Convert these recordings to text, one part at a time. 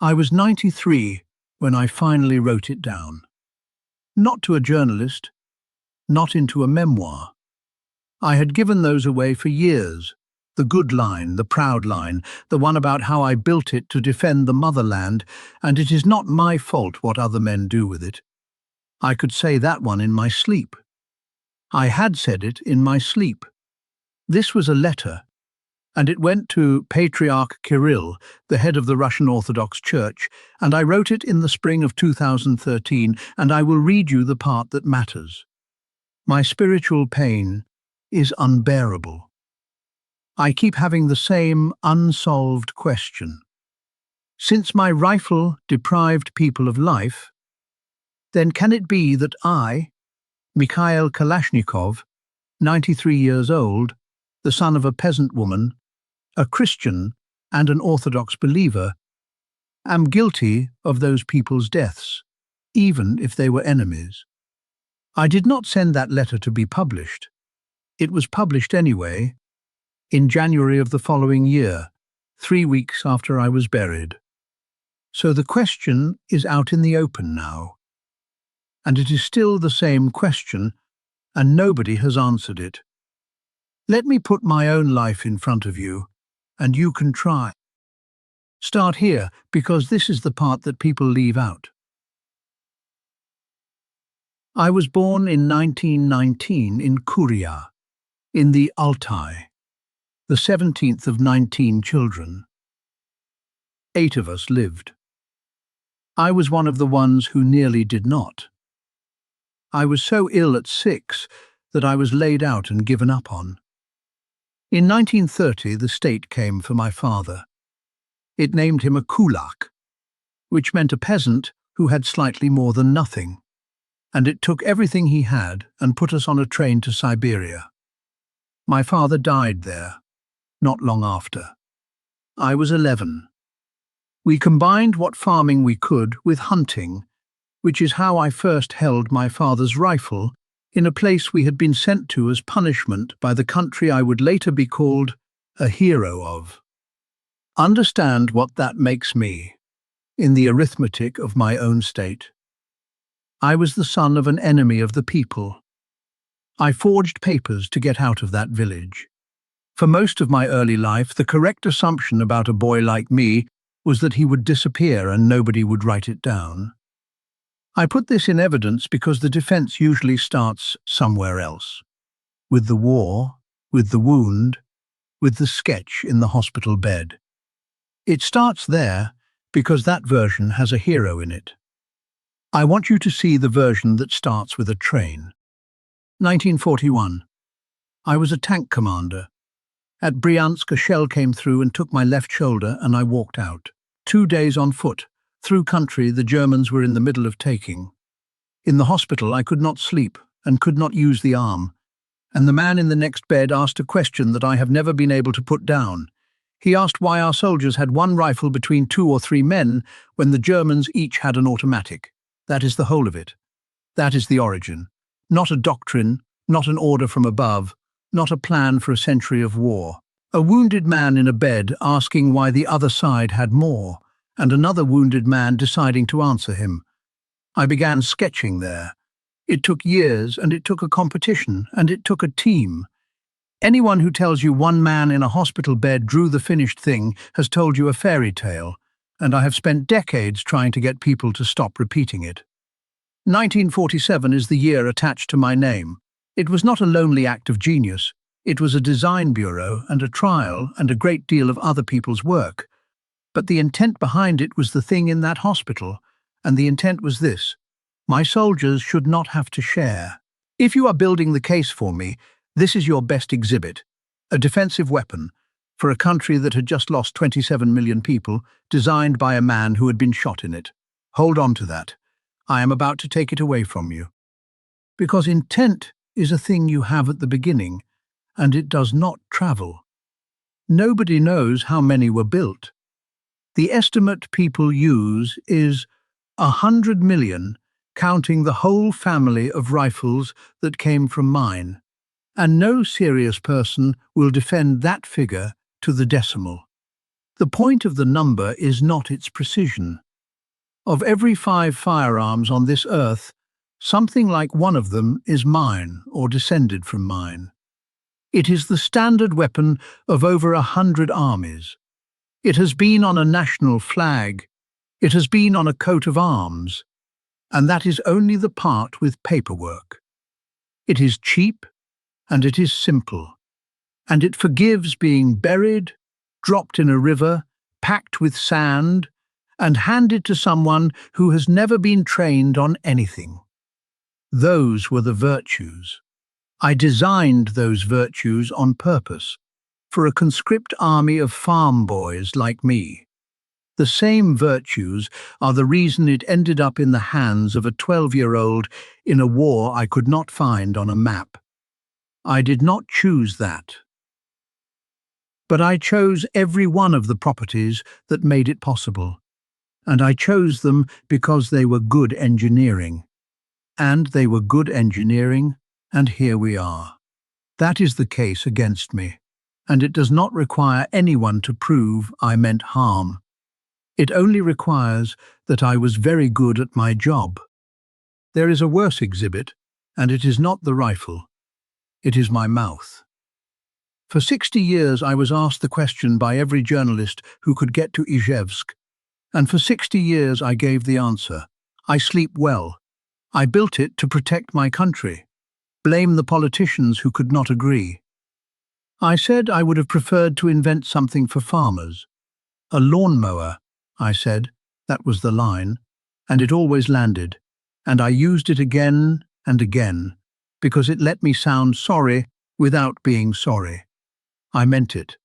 I was 93 when I finally wrote it down. Not to a journalist, not into a memoir. I had given those away for years. The good line, the proud line, the one about how I built it to defend the motherland, and it is not my fault what other men do with it. I could say that one in my sleep. I had said it in my sleep. This was a letter, and it went to Patriarch Kirill, the head of the Russian Orthodox Church, and I wrote it in the spring of 2013, and I will read you the part that matters. My spiritual pain is unbearable. I keep having the same unsolved question. Since my rifle deprived people of life, then can it be that I, Mikhail Kalashnikov, 93 years old, the son of a peasant woman, a Christian and an Orthodox believer, am guilty of those people's deaths, even if they were enemies? I did not send that letter to be published. It was published anyway, in January of the following year, 3 weeks after I was buried. So the question is out in the open now. And it is still the same question, and nobody has answered it. Let me put my own life in front of you, and you can try. Start here, because this is the part that people leave out. I was born in 1919 in Kuria, in the Altai, the 17th of 19 children. 8 of us lived. I was one of the ones who nearly did not. I was so ill at 6 that I was laid out and given up on. In 1930, the state came for my father. It named him a kulak, which meant a peasant who had slightly more than nothing, and it took everything he had and put us on a train to Siberia. My father died there, not long after. I was 11. We combined what farming we could with hunting, which is how I first held my father's rifle in a place we had been sent to as punishment by the country I would later be called a hero of. Understand what that makes me, in the arithmetic of my own state. I was the son of an enemy of the people. I forged papers to get out of that village. For most of my early life, the correct assumption about a boy like me was that he would disappear and nobody would write it down. I put this in evidence because the defense usually starts somewhere else. With the war, with the wound, with the sketch in the hospital bed. It starts there because that version has a hero in it. I want you to see the version that starts with a train. 1941. I was a tank commander. At Bryansk, a shell came through and took my left shoulder, and I walked out. 2 days on foot, through country the Germans were in the middle of taking. In the hospital I could not sleep and could not use the arm, and the man in the next bed asked a question that I have never been able to put down. He asked why our soldiers had one rifle between 2 or 3 men when the Germans each had an automatic. That is the whole of it. That is the origin. Not a doctrine, not an order from above, not a plan for a century of war. A wounded man in a bed asking why the other side had more, and another wounded man deciding to answer him. I began sketching there. It took years, and it took a competition, and it took a team. Anyone who tells you one man in a hospital bed drew the finished thing has told you a fairy tale, and I have spent decades trying to get people to stop repeating it. 1947 is the year attached to my name. It was not a lonely act of genius. It was a design bureau and a trial and a great deal of other people's work. But the intent behind it was the thing in that hospital, and the intent was this: my soldiers should not have to share. If you are building the case for me, this is your best exhibit, a defensive weapon for a country that had just lost 27 million people, designed by a man who had been shot in it. Hold on to that. I am about to take it away from you. Because intent is a thing you have at the beginning, and it does not travel. Nobody knows how many were built. The estimate people use is 100 million, counting the whole family of rifles that came from mine, and no serious person will defend that figure to the decimal. The point of the number is not its precision. Of every 5 firearms on this earth, something like one of them is mine or descended from mine. It is the standard weapon of over 100 armies. It has been on a national flag. It has been on a coat of arms. And that is only the part with paperwork. It is cheap and it is simple. And it forgives being buried, dropped in a river, packed with sand, and handed to someone who has never been trained on anything. Those were the virtues. I designed those virtues on purpose, for a conscript army of farm boys like me. The same virtues are the reason it ended up in the hands of a 12-year-old in a war I could not find on a map. I did not choose that. But I chose every one of the properties that made it possible, and I chose them because they were good engineering. And they were good engineering, and here we are. That is the case against me, and it does not require anyone to prove I meant harm. It only requires that I was very good at my job. There is a worse exhibit, and it is not the rifle. It is my mouth. For 60 years I was asked the question by every journalist who could get to Izhevsk, and for 60 years I gave the answer. I sleep well. I built it to protect my country. Blame the politicians who could not agree. I said I would have preferred to invent something for farmers. A lawnmower, I said. That was the line, and it always landed, and I used it again and again, because it let me sound sorry without being sorry. I meant it.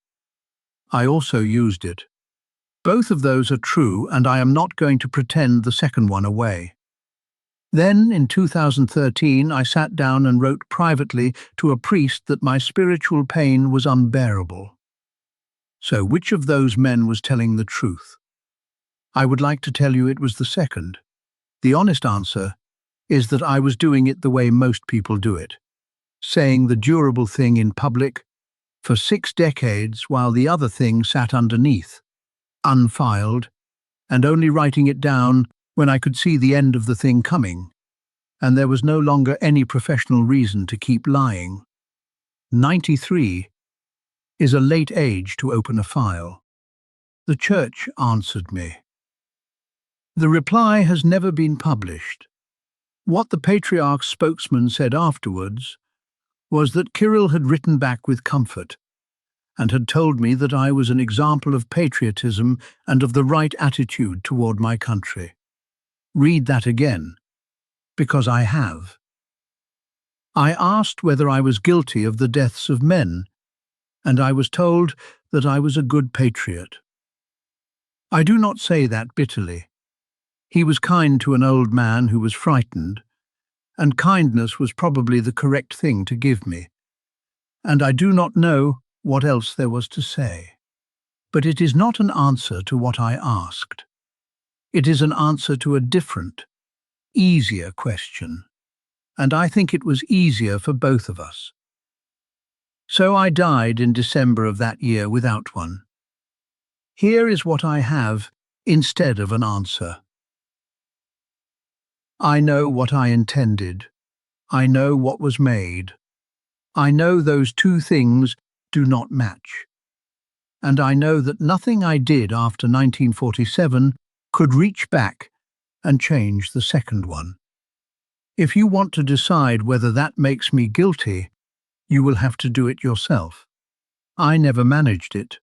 I also used it. Both of those are true, and I am not going to pretend the second one away. Then, in 2013, I sat down and wrote privately to a priest that my spiritual pain was unbearable. So which of those men was telling the truth? I would like to tell you it was the second. The honest answer is that I was doing it the way most people do it, saying the durable thing in public for 6 decades while the other thing sat underneath, unfiled, and only writing it down when I could see the end of the thing coming, and there was no longer any professional reason to keep lying. 93 is a late age to open a file. The church answered me. The reply has never been published. What the Patriarch's spokesman said afterwards was that Kirill had written back with comfort and had told me that I was an example of patriotism and of the right attitude toward my country. Read that again, because I have. I asked whether I was guilty of the deaths of men, and I was told that I was a good patriot. I do not say that bitterly. He was kind to an old man who was frightened, and kindness was probably the correct thing to give me, and I do not know what else there was to say. But it is not an answer to what I asked. It is an answer to a different, easier question, and I think it was easier for both of us. So I died in December of that year without one. Here is what I have instead of an answer. I know what I intended. I know what was made. I know those two things do not match. And I know that nothing I did after 1947 could reach back and change the second one. If you want to decide whether that makes me guilty, you will have to do it yourself. I never managed it.